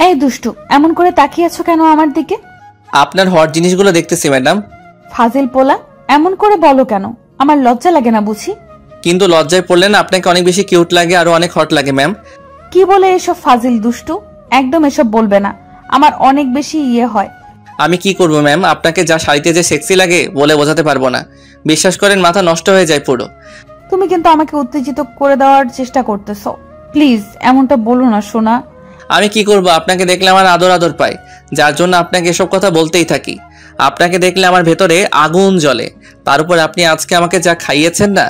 এই দুষ্টু, এমন করে তাকিয়ে আছো কেন আমার দিকে? আপনার হট জিনিসগুলো দেখতেছি ম্যাডাম। ফাজিল পোলা, এমন করে বলো কেন? আমার লজ্জা লাগে না বুঝি? কিন্তু লজ্জায় পড়লে না আপনাকে অনেক বেশি কিউট লাগে, আরো অনেক হট লাগে ম্যাম। কি বলে এসব ফাজিল দুষ্টু? একদম এসব বলবে না, আমার অনেক বেশি হয়। আমি কি করবো ম্যাম, আপনাকে যা শাড়িতে যে সেক্সি লাগে বলে বোঝাতে পারবো না। বিশ্বাস করেন, মাথা নষ্ট হয়ে যায় পুরো। তুমি কিন্তু আমাকে উত্তেজিত করে দেওয়ার চেষ্টা করতেছো। প্লিজ এমনটা বলো না সোনা। আমি কি করব, আপনাকে দেখলে আমার আদর আদর পাই, যার জন্য আপনাকে এসব কথা বলতেই থাকি। আপনাকে দেখলে আমার ভেতরে আগুন জ্বলে। তার উপর আপনি আজকে আমাকে যা খাইয়েছেন না,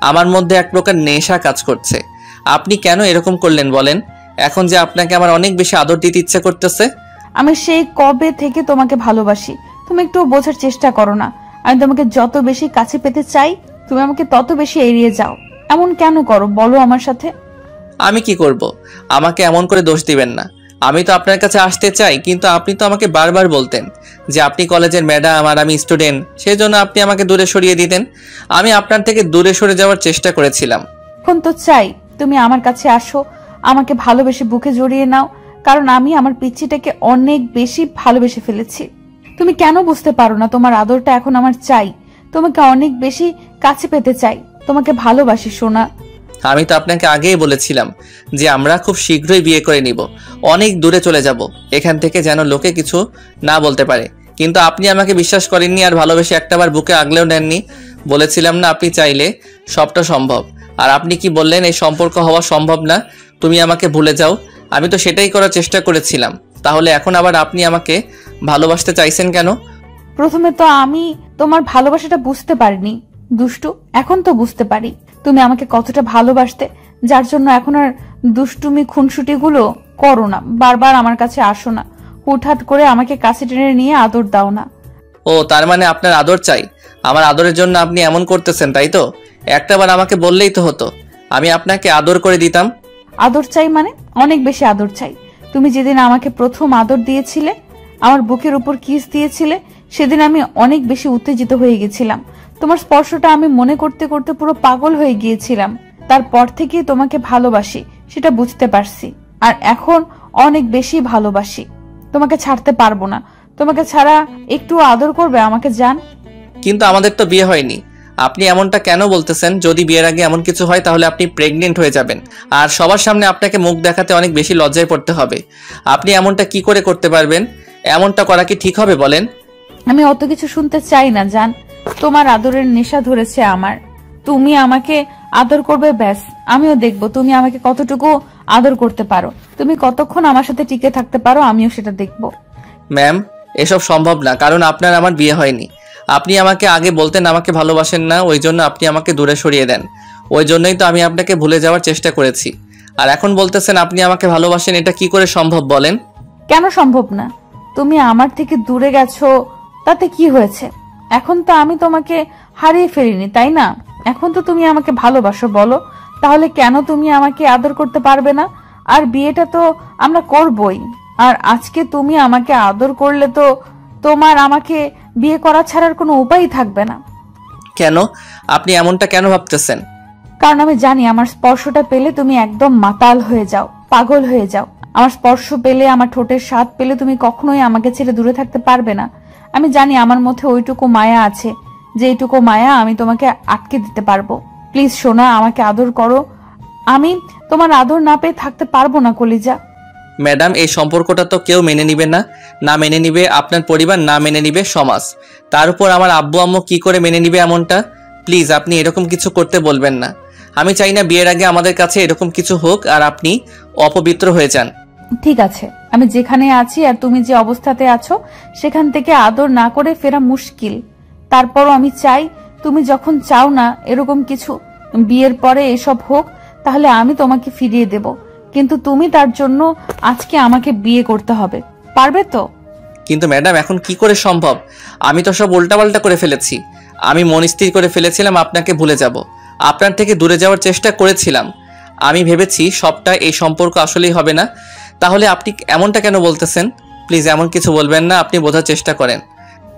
আমার মধ্যে এক প্রকার নেশা কাজ করছে। আপনি কেন এরকম করলেন বলেন? এখন যে আপনাকে আমার অনেক বেশি আদর দিতে ইচ্ছে করতেছে। আমি সেই কবে থেকে তোমাকে ভালোবাসি, তুমি একটু বোঝার চেষ্টা করো না। আমি তোমাকে যত বেশি কাছে পেতে চাই, তুমি আমাকে তত বেশি এড়িয়ে যাও। এমন কেন করো বলো আমার সাথে? আমি কি করব? আমাকে এমন করে দোষ দিবেন না। আমি তো আপনার কাছে আসতে চাই, কিন্তু আপনি তো আমাকে বারবার বলতেন যে আপনি কলেজের ম্যাডাম আর আমি স্টুডেন্ট, সেই জন্য আপনি আমাকে দূরে সরিয়ে দিতেন। আমি আপনার থেকে দূরে সরে যাওয়ার চেষ্টা করেছিলাম। এখন তো চাই তুমি আমার কাছে আসো, আমাকে ভালোবেসে বুকে জড়িয়ে নাও, কারণ আমি আমার পিচ্চিটাকে অনেক বেশি ভালোবেসে ফেলেছি। তুমি কেন বুঝতে পারো না? তোমার আদরটা এখন আমার চাই, তোমাকে অনেক বেশি কাছে পেতে চাই, তোমাকে ভালোবাসি সোনা। আমি তো আপনাকে আগেই বলেছিলাম যে আমরা খুব শীঘ্রই বিয়ে করে নিব, অনেক দূরে চলে যাব এখান থেকে, যেন লোকে কিছু না বলতে পারে। কিন্তু আপনি আমাকে বিশ্বাস করেননি আর ভালোবেসে একটাবার বুকে আগলেও নেননি। বলেছিলাম না আপনি চাইলে সবটা সম্ভব, আর আপনি কি বললেন এই সম্পর্ক হওয়া সম্ভব না, তুমি আমাকে ভুলে যাও। আমি তো সেটাই করার চেষ্টা করেছিলাম, তাহলে এখন আবার আপনি আমাকে ভালোবাসতে চাইছেন কেন? প্রথমে তো আমি তোমার ভালোবাসাটা বুঝতে পারিনি দুষ্টু, এখন তো বুঝতে পারি তুমি আমাকে কতটা ভালোবাসতে, যার জন্য এখন আর দুষ্টুমি খুনসুটি গুলো করো না, বারবার আমার কাছে আসো না, হুটহাট করে আমাকে কাছে টেনে নিয়ে আদর দাও না। ও, তার মানে আপনার আদর চাই? আমার আদরের জন্য আপনি এমন করতেছেন, তাই তো? একটাবার আমাকে বললেই তো হতো, আমি আপনাকে আদর করে দিতাম। আদর চাই মানে? অনেক বেশি আদর চাই। তুমি যেদিন আমাকে প্রথম আদর দিয়েছিলে, আমার বুকের উপর কিস দিয়েছিলে, সেদিন আমি অনেক বেশি উত্তেজিত হয়ে গেছিলাম। তোমার স্পর্শটা আমি মনে করতে করতে পুরো পাগল হয়ে গিয়েছিলাম। তারপর থেকে তোমাকে ভালোবাসি সেটা বুঝতে পারছি, আর এখন অনেক বেশি ভালোবাসি। তোমাকে ছাড়তে পারবো না। তোমাকে ছাড়া একটু আদর করবে আমাকে জান? কিন্তু আমাদের তো বিয়ে হয়নি। আপনি এমনটা কেন বলতেছেন? যদি বিয়ের আগে এমন কিছু হয় তাহলে আপনি প্রেগনেন্ট হয়ে যাবেন, আর সবার সামনে আপনাকে মুখ দেখাতে অনেক বেশি লজ্জায় পড়তে হবে। আপনি এমনটা কি করে করতে পারবেন? এমনটা করা কি ঠিক হবে বলেন? আমি অত কিছু শুনতে চাই না জান। তোমার আদরের নেশা ধরেছে আমার। তুমি আমাকে আদর করবে, ব্যাস। আমিও দেখবো তুমি আমাকে কতটুকু আদর করতে পারো, তুমি কতক্ষণ আমার সাথে টিকে থাকতে পারো, আমিও সেটা দেখবো। ম্যাম, এসব সম্ভব না, কারণ আপনার আমার বিয়ে হয়নি। আপনি আমাকে আগে বলতেন আমাকে ভালোবাসেন না, ওই জন্য আপনি আমাকে দূরে সরিয়ে দেন। ওই জন্যই তো আমি আপনাকে ভুলে যাওয়ার চেষ্টা করেছি। আর এখন বলতেছেন আপনি আমাকে ভালোবাসেন, এটা কি করে সম্ভব বলেন? কেন সম্ভব না? তুমি আমার থেকে দূরে গেছো, তাতে কি হয়েছে? এখন তো আমি তোমাকে হারিয়ে ফেলিনি, তাই না? এখন তো তুমি আমাকে ভালোবাসো, বলো তাহলে কেন তুমি আমাকে আদর করতে পারবে না? আর বিয়েটা তো আমরা করবই, আর আজকে তুমি আমাকে আদর করলে তো তোমার আমাকে বিয়ে করা ছাড়ার কোনো উপায়ই থাকবে না। কেন? আপনি এমনটা কেন ভাবতেছেন? কারণ আমি জানি আমার স্পর্শটা পেলে তুমি একদম মাতাল হয়ে যাও, পাগল হয়ে যাও। আমার স্পর্শ পেলে, আমার ঠোঁটের স্বাদ পেলে তুমি কখনোই আমাকে ছেড়ে দূরে থাকতে পারবে না। আমি জানি আমার মধ্যে ওইটুকু মায়া আছে, যে এইটুকু মায়া আমি তোমাকে আটকে দিতে পারবো। প্লিজ সোনা, আমাকে আদর করো। আমি তোমার আদর না পেয়ে থাকতে পারবো না কলিজা। ম্যাডাম, এই সম্পর্কটা তো কেউ মেনে নিবে না। না মেনে নিবে আপনার পরিবার, না মেনে নিবে সমাজ, তার উপর আমার আব্বু আম্মু কি করে মেনে নিবে এমনটা? প্লিজ আপনি এরকম কিছু করতে বলবেন না। আমি চাই না বিয়ের আগে আমাদের কাছে এরকম কিছু হোক আর আপনি অপবিত্র হয়ে যান। ঠিক আছে, আমি যেখানে আছি আর তুমি যে অবস্থাতে আছো সেখান থেকে আদর না করে ফেরা মুশকিল। তারপরও আমি চাই, তুমি যখন চাও না এরকম কিছু, বিয়ের পরে এসব হোক, তাহলে আমি তোমাকে ফিরিয়ে দেব। কিন্তু তুমি তার জন্য আজকে আমাকে বিয়ে করতে হবে, পারবে তো? কিন্তু ম্যাডাম, এখন কি করে সম্ভব? আমি তো সব উল্টাপাল্টা করে ফেলেছি। আমি মন স্থির করে ফেলেছিলাম আপনাকে ভুলে যাব, আপনার থেকে দূরে যাওয়ার চেষ্টা করেছিলাম। আমি ভেবেছি সবটা এই সম্পর্ক আসলেই হবে না। তাহলে আপনি এমনটা কেন বলতেছেন? প্লিজ এমন কিছু বলবেন না, আপনি বোঝার চেষ্টা করেন।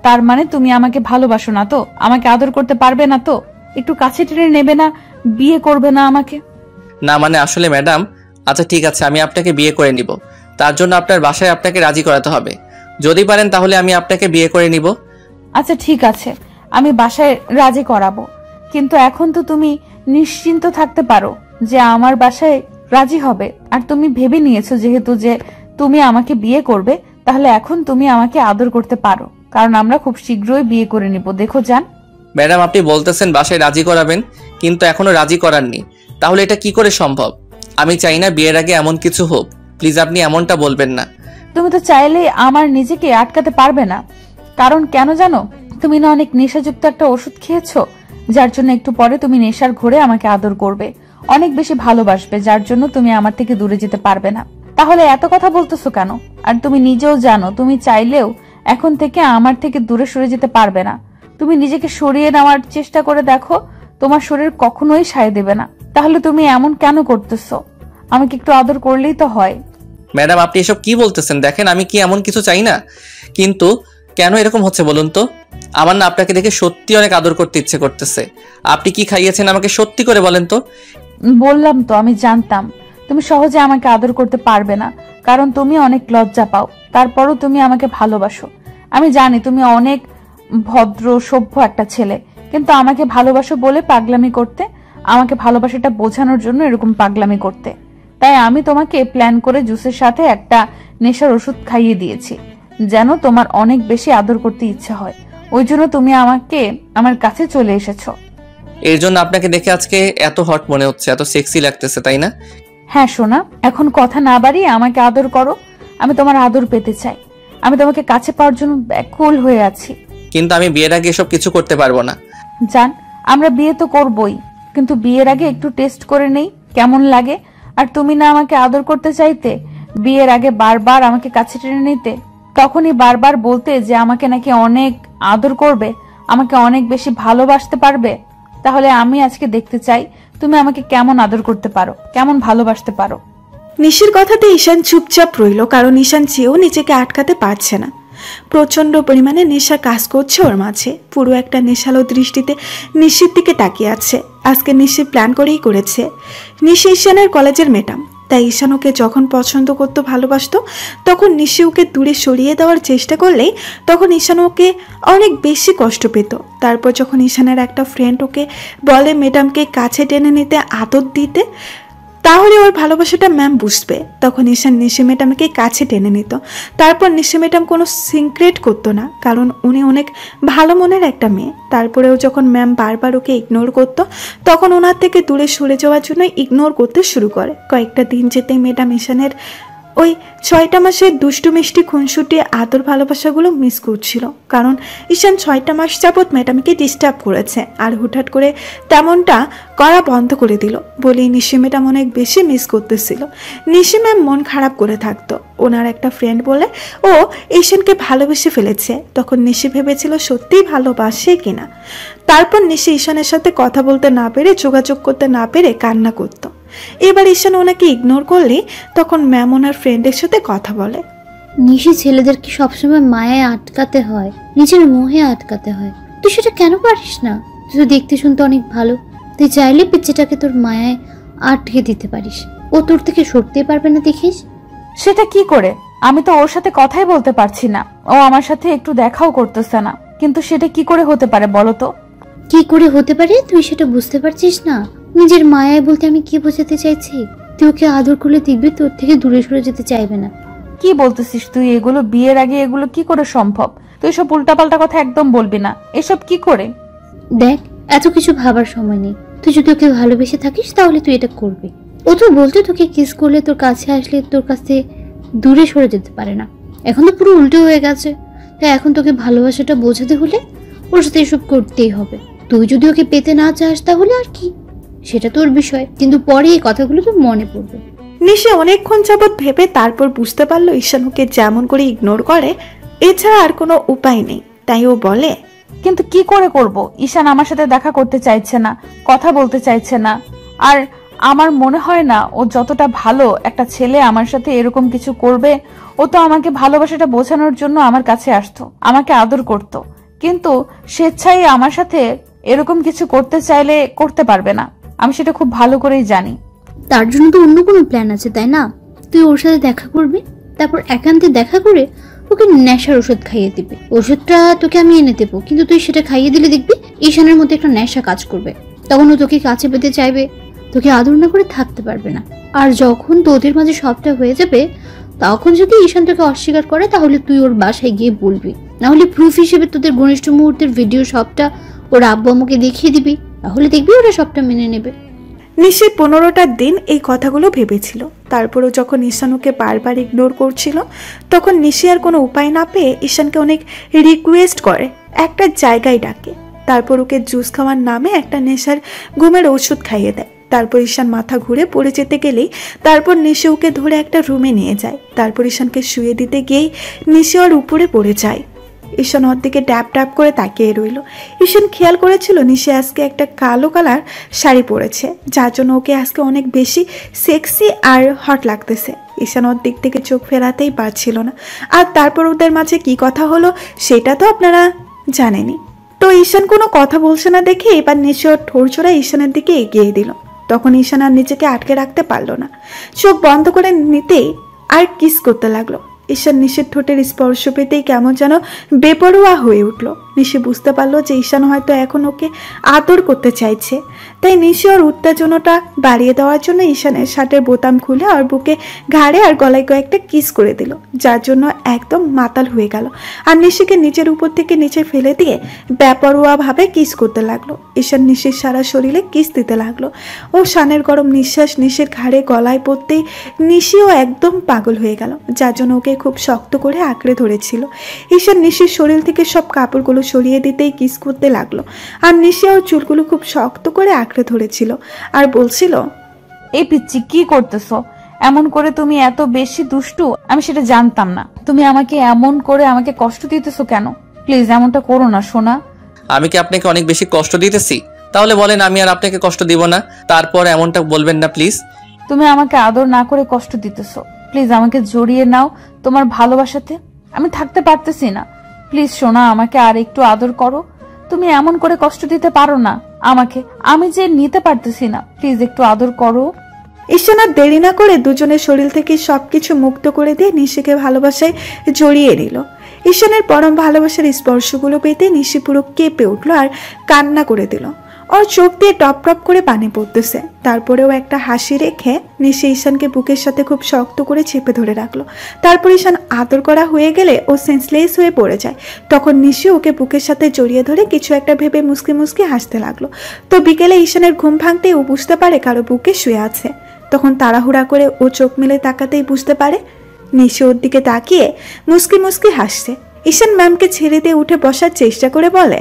তার মানে তুমি আমাকে ভালোবাসো না তো? আমাকে আদর করতে পারবে না তো? একটু কাছে টেনে নেবে না? বিয়ে করবে না আমাকে? না মানে আসলে ম্যাডাম, আচ্ছা ঠিক আছে, আমি আপনাকে বিয়ে করে নিব, তার জন্য আপনার বাসায় আপনাকে রাজি করাতে হবে। যদি পারেন তাহলে আমি আপনাকে বিয়ে করে নিব। আচ্ছা ঠিক আছে, আমি বাসায় রাজি করাবো, কিন্তু এখন তো তুমি নিশ্চিন্ত থাকতে পারো যে আমার বাসায় রাজি হবে। আর তুমি ভেবে নিয়েছো যেহেতু যে তুমি আমাকে বিয়ে করবে, তাহলে এখন তুমি আমাকে আদর করতে পারো, কারণ আমরা খুব শীঘ্রই বিয়ে করে নিব। দেখো জান। ম্যাডাম, আপনি বলতেছেন বাসায় রাজি করাবেন, কিন্তু এখনো রাজি করাননি, তাহলে এটা কি করে সম্ভব? আমি চাই না বিয়ের আগে এমন কিছু হোক। প্লিজ আপনি এমনটা বলবেন না। তুমি তো চাইলে আমার নিজেকে আটকাতে পারবে না, কারণ কেন জানো? তুমি না অনেক নেশাযুক্ত একটা ওষুধ খেয়েছো, যার জন্য একটু পরে তুমি নেশার ঘোরে আমাকে আদর করবে, অনেক বেশি ভালোবাসবে, যার জন্য তুমি আমার থেকে দূরে যেতে পারবে না। তাহলে এত কথা বলতেছো কেন? আর তুমি নিজেও জানো তুমি চাইলেও এখন থেকে আমার থেকে দূরে সরে যেতে পারবে না। তুমি নিজেকে সরিয়ে নেওয়ার চেষ্টা করে দেখো, তোমার শরীর কখনোই সায় দেবে না। তাহলে তুমি এমন কেন করতেছো? আমাকে একটু আদর করলেই তো হয়। ম্যাডাম, আপনি এসব কি বলতেছেন? দেখেন আমি কি এমন কিছু চাই না, কিন্তু কেন এরকম হচ্ছে বলুন তো? আমার না আপনাকে দেখে সত্যি অনেক আদর করতে ইচ্ছে করতেছে। আপনি কি খাইয়েছেন আমাকে সত্যি করে বলেন তো? বললাম তো, আমি জানতাম তুমি সহজে আমাকে আদর করতে পারবে না, কারণ তুমি অনেক লজ্জা পাও। তারপরও তুমি আমাকে ভালোবাসো। আমি জানি তুমি অনেক ভদ্র সভ্য একটা ছেলে, কিন্তু আমাকে ভালোবাসো বলে পাগলামি করতে, আমাকে ভালোবাসাটা বোঝানোর জন্য এরকম পাগলামি করতে। তাই আমি তোমাকে প্ল্যান করে জুসের সাথে একটা নেশার ওষুধ খাইয়ে দিয়েছি, যেন তোমার অনেক বেশি আদর করতে ইচ্ছে হয়। ওই জন্য তুমি আমাকে আমার কাছে চলে এসেছো। এর জন্য আপনাকে দেখে আজকে এত হট মনে হচ্ছে, এত সেক্সি লাগতেছে, তাই না? হ্যাঁ সোনা, এখন কথা না বাড়িয়ে আমাকে আদর করো। আমি তোমার আদর পেতে চাই। আমি তোমাকে কাছে পাওয়ার জন্য ব্যাকুল হয়ে আছি। কিন্তু আমি বিয়ের আগে এসব কিছু করতে পারবো না। জান, আমরা বিয়ে তো করবই, কিন্তু বিয়ের আগে একটু টেস্ট করে নেই কেমন লাগে। আর তুমি না আমাকে আদর করতে চাইতে, বিয়ের আগে বারবার আমাকে কাছে টেনে নিতে, তখনই বারবার বলতে যে আমাকে নাকি অনেক আদর করবে, আমাকে অনেক বেশি ভালোবাসতে পারবে। তাহলে আমি আজকে দেখতে চাই তুমি আমাকে কেমন আদর করতে পারো, কেমন ভালোবাসতে পারো। নিশির কথাতে ঈশান চুপচাপ রইল, কারণ ঈশান চেয়েও নিজেকে আটকাতে পারছে না। প্রচন্ড পরিমাণে নেশা কাজ করছে ওর মাঝে। পুরো একটা নেশালো দৃষ্টিতে নিশির দিকে তাকিয়ে আছে। আজকে নিশি প্ল্যান করেই করেছে। নিশি ঈশানের কলেজের ম্যাডাম, তাই ঈশান ওকে যখন পছন্দ করতো, ভালোবাসতো, তখন নিশি ওকে দূরে সরিয়ে দেওয়ার চেষ্টা করলেই তখন ঈশান ওকে অনেক বেশি কষ্ট পেত। তারপর যখন ঈশানের একটা ফ্রেন্ড ওকে বলে ম্যাডামকে কাছে টেনে নিতে, আদর দিতে, তাহলে ওর ভালোবাসাটা ম্যাম বুঝবে, তখন ঈশান নিশি ম্যাডামকে কাছে টেনে নিত। তারপর নিশি ম্যাডাম কোনো সিক্রেট করতো না, কারণ উনি অনেক ভালো মনের একটা মেয়ে। তারপরেও যখন ম্যাম বারবার ওকে ইগনোর করতো, তখন ওনার থেকে দূরে সরে যাওয়ার জন্য ইগনোর করতে শুরু করে। কয়েকটা দিন যেতেই ম্যাডাম ঈশানের ওই 6টা মাসের দুষ্টু মিষ্টি খুনসুটি আদর ভালোবাসাগুলো মিস করছিল, কারণ ঈশান 6টা মাস যাবৎ ম্যাডামকে ডিস্টার্ব করেছে। আর হুটহাট করে তেমনটা করা বন্ধ করে দিল বলেই নিশি ম্যাডাম অনেক বেশি মিস করতেছিল। নিশি ম্যাম মন খারাপ করে থাকতো। ওনার একটা ফ্রেন্ড বলে ও ঈশানকে ভালোবেসে ফেলেছে। তখন নিশি ভেবেছিল সত্যিই ভালোবাসে কিনা। তারপর নিশি ঈশানের সাথে কথা বলতে না পেরে, যোগাযোগ করতে না পেরে কান্না করতো। এবার ঈশান ওনাকে ইগনোর করলে তখন ম্যাম ওনার ফ্রেন্ডের সাথে কথা বলে। নিশি ছেলেদেরকে সবসময় মায়ায় আটকাতে হয়, নিজের মোহে আটকাতে হয়। তুই সেটা কেন পারিস না? তুই তো দেখতে শুনতে অনেক ভালো। তুই চাইলে পিচ্চিটাকে তোর মায়ায় আটকে দিতে পারিস, ও তোর থেকে সরতেই পারবে না, দেখিস। সেটা কি করে? আমি তো ওর সাথে কথাই বলতে পারছি না, ও আমার সাথে একটু দেখাও করতেছে না, কিন্তু সেটা কি করে হতে পারে বলো তো? কি করে হতে পারে তুই সেটা বুঝতে পারছিস না? নিজের মায়ায় বলতে আমি কি বোঝাতে চাইছি, তুই ওকে আদর করলে দেখবি তোর থেকে দূরে সরে যেতে চাইবে না। কি বলতেছিস তুই এগুলো? বিয়ের আগে এগুলো কি করে সম্ভব? তুই সব উল্টাপাল্টা কথা একদম বলবি না। এসব কি করে? দেখ, এত কিছু ভাবার সময় নেই। তুই যদি ওকে ভালোবেসে থাকিস তাহলে তুই এটা করবি। ও তো বলতো তোকে কিস করলে, তোর কাছে আসলে তোর কাছে দূরে সরে যেতে পারে না। এখন তো পুরো উল্টো হয়ে গেছে। তাই এখন তোকে ভালোবাসাটা বোঝাতে হলে ওর সাথে এসব করতেই হবে। তুই যদি ওকে পেতে না চাস তাহলে আর কি, সেটা তোর বিষয়, কিন্তু পরে এই কথাগুলো তোর মনে পড়বে। নিশি অনেকক্ষণ যাবৎ ভেবে তারপর বুঝতে পারলো ঈশান ওকে যেমন করে ইগনোর করে, এছাড়া আর কোনো উপায় নেই। তাই ও বলে, কিন্তু কি করে করব? ঈশান আমার সাথে দেখা করতে চাইছে না, কথা বলতে চাইছে না। আর আমার মনে হয় না ও যতটা ভালো একটা ছেলে আমার সাথে এরকম কিছু করবে। ও তো আমাকে ভালোবাসাটা বোঝানোর জন্য আমার কাছে আসতো, আমাকে আদর করত, কিন্তু স্বেচ্ছায় আমার সাথে এরকম কিছু করতে চাইলে করতে পারবে না। আমি সেটা খুব ভালো করেই জানি। তার জন্য তো অন্য কোনো প্ল্যান আছে, তাই না? তুই ওর সাথে দেখা করবি, তারপর একান্তে দেখা করে ওকে নেশার ওষুধ খাইয়ে দিবে। ওষুধটা তোকে আমি এনে দেবো, কিন্তু তুই সেটা খাইয়ে দিলে দেখবি ঈশানের মধ্যে একটা নেশা কাজ করবে। তখন ও তোকে কাছে পেতে চাইবে, তোকে আদর না করে থাকতে পারবে না। আর যখন তোদের মাঝে সবটা হয়ে যাবে, তখন যদি ঈশান তোকে অস্বীকার করে তাহলে তুই ওর বাসায় গিয়ে বলবি, না হলে প্রুফ হিসেবে তোদের ঘনিষ্ঠ মুহূর্তের ভিডিও সবটা ওর আব্বু আম্মুকে দেখিয়ে দিবি, তাহলে দেখবি ওরা সবটা মেনে নেবে। নিশি 15টা দিন এই কথাগুলো ভেবেছিল। তারপরও যখন ঈশান ওকে বারবার ইগনোর করছিল, তখন নিশি আর কোনো উপায় না পেয়ে ঈশানকে অনেক রিকোয়েস্ট করে, একটা জায়গায় ডাকে। তারপর ওকে জুস খাওয়ার নামে একটা নেশার ঘুমের ওষুধ খাইয়ে দেয়। তারপর ঈশান মাথা ঘুরে পড়ে যেতে গেলেই তারপর নিশি ওকে ধরে একটা রুমে নিয়ে যায়। তারপর ঈশানকে শুয়ে দিতে গিয়েই নিশি ওর উপরে পড়ে যায়। ঈশান ওর দিকে ড্যাপ ড্যাপ করে তাকিয়ে রইল। ঈশান খেয়াল করেছিল নিশি আজকে একটা কালো কালার শাড়ি পরেছে, যার জন্য ওকে আজকে অনেক বেশি সেক্সি আর হট লাগতেছে। ঈশান ওর দিক থেকে চোখ ফেরাতেই পারছিল না। আর তারপর ওদের মাঝে কি কথা হলো সেটা তো আপনারা জানেনই। তো ঈশান কোনো কথা বলছে না দেখে এবার নিশি ওর ঠোঁট জোড়া ঈশানের দিকে এগিয়ে দিল। তখন ঈশান আর নিজেকে আটকে রাখতে পারলো না, চোখ বন্ধ করে নিতেই আর কিস করতে লাগলো। ঈশান নিশির ঠোঁটের স্পর্শ পেতেই কেমন যেন বেপরোয়া হয়ে উঠল। নিশি বুঝতে পারলো যে ঈশান হয়তো এখন ওকে আদর করতে চাইছে, তাই নিশি ওর উত্তেজনাটা বাড়িয়ে দেওয়ার জন্য ঈশানের শার্টের বোতাম খুলে ওর বুকে ঘাড়ে আর গলায় কয়েকটা কিস করে দিল, যার জন্য একদম মাতাল হয়ে গেল। আর নিশিকে নিচের উপর থেকে নিচে ফেলে দিয়ে বেপরোয়াভাবে কিস করতে লাগলো। ঈশান নিশির সারা শরীরে কিস দিতে লাগলো। ও শানের গরম নিঃশ্বাস নিশির ঘাড়ে গলায় পড়তেই নিশিও একদম পাগল হয়ে গেল, যার জন্য ওকে খুব শক্ত করে আঁকড়ে ধরেছিল। ঈশান নিশির শরীর থেকে সব কাপড়গুলো সরিয়ে দিতেই কিস করতে লাগলো। আর নিশি ওর চুলগুলো খুব শক্ত করে আঁকড়ে ধরেছিল আর বলছিল, এই পিচ্চি কি করতেছো? এমন করে তুমি এত বেশি দুষ্টু আমি সেটা জানতাম না। তুমি আমাকে এমন করে আমাকে কষ্ট দিতেছো কেন? প্লিজ এমনটা করো না সোনা। আমি কি আপনাকে অনেক বেশি কষ্ট দিতেছি? তাহলে বলেন আমি আর আপনাকে কষ্ট দিব না, তারপর এমনটা বলবেন না প্লিজ। তুমি আমাকে আদর না করে কষ্ট দিতেছো। প্লিজ আমাকে জড়িয়ে নাও তোমার ভালোবাসাতে, আমি থাকতে পারতেছি না। প্লিজ সোনা আমাকে আর একটু আদর করো। তুমি এমন করে কষ্ট দিতে পারো না আমাকে, আমি যে নিতে পারতেছি না। প্লিজ একটু আদর করো। ঈশান আর দেরি না করে দুজনের শরীর থেকে সবকিছু মুক্ত করে দিয়ে নিশিকে ভালোবাসায় জড়িয়ে নিল। ঈশানের পরম ভালোবাসার স্পর্শগুলো পেতে নিশি পুরো কেঁপে উঠলো আর কান্না করে দিল। ওর চোখ দিয়ে টপ টপ করে পানি পড়তেছে। তারপরেও একটা হাসি রেখে নিশি ঈশানকে বুকের সাথে খুব শক্ত করে চেপে ধরে রাখলো। তারপর ঈশান আদর করা হয়ে গেলে ও সেন্সলেস হয়ে পড়ে যায়। তখন নিশি ওকে বুকের সাথে জড়িয়ে ধরে কিছু একটা ভেবে মুসকি মুসকি হাসতে লাগলো। তো বিকেলে ঈশানের ঘুম ভাঙতেই ও বুঝতে পারে কারো বুকে শুয়ে আছে। তখন তাড়াহুড়া করে ও চোখ মেলে তাকাতেই বুঝতে পারে নিশি ওর দিকে তাকিয়ে মুসকি মুসকি হাসছে। ঈশান ম্যামকে ছেড়ে দিয়ে উঠে বসার চেষ্টা করে বলে,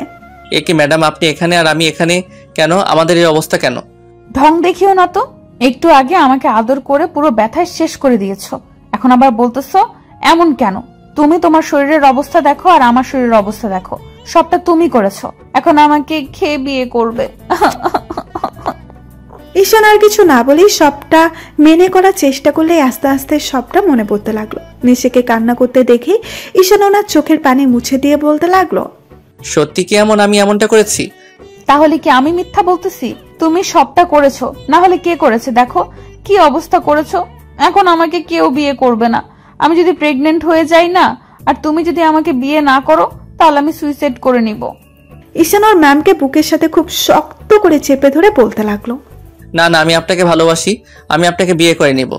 এ কি ম্যাডাম আপনি এখানে আর আমি এখানে কেন? আমাদের এই অবস্থা কেন? ঢং দেখিও না তো। একটু আগে আমাকে আদর করে পুরো ব্যথায় শেষ করে দিয়েছো, এখন আবার বলতেছো এমন কেন? তুমি তোমার শরীরের অবস্থা দেখো আর আমার শরীরের অবস্থা দেখো, সবটা তুমি করেছো। এখন আমাকে খেয়ে বিয়ে করবে। ঈশান আর কিছু না বলেই সবটা মেনে করার চেষ্টা করলে আস্তে আস্তে সবটা মনে পড়তে লাগলো। নিশিকে কান্না করতে দেখে ঈশান ওনার চোখের পানি মুছে দিয়ে বলতে লাগলো, সত্যি কি এমন আমি এমনটা করেছি? তাহলে কি আমি মিথ্যা বলতেছি? তুমি সবটা করেছো, না হলে কে করেছে? দেখো কি অবস্থা করেছো। এখন আমাকে কেউ বিয়ে করবে না। আমি যদি প্রেগনেন্ট হয়ে যাই না, আর তুমি যদি আমাকে বিয়ে না করো, তাহলে আমি সুইসাইড করে নিব। ঈশান ওর ম্যামকে বুকের সাথে খুব শক্ত করে চেপে ধরে বলতে লাগলো, না না, আমি আপনাকে ভালোবাসি, আমি আপনাকে বিয়ে করে নেব।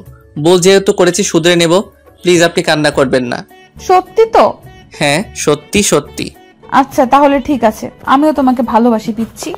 ভুল যেহেতু করেছি শুধরে নেব, প্লিজ আপনি কান্না করবেন না। সত্যি তো? হ্যাঁ সত্যি সত্যি। আচ্ছা তাহলে ঠিক আছে, আমিও তোমাকে ভালোবাসি পিচ্ছি।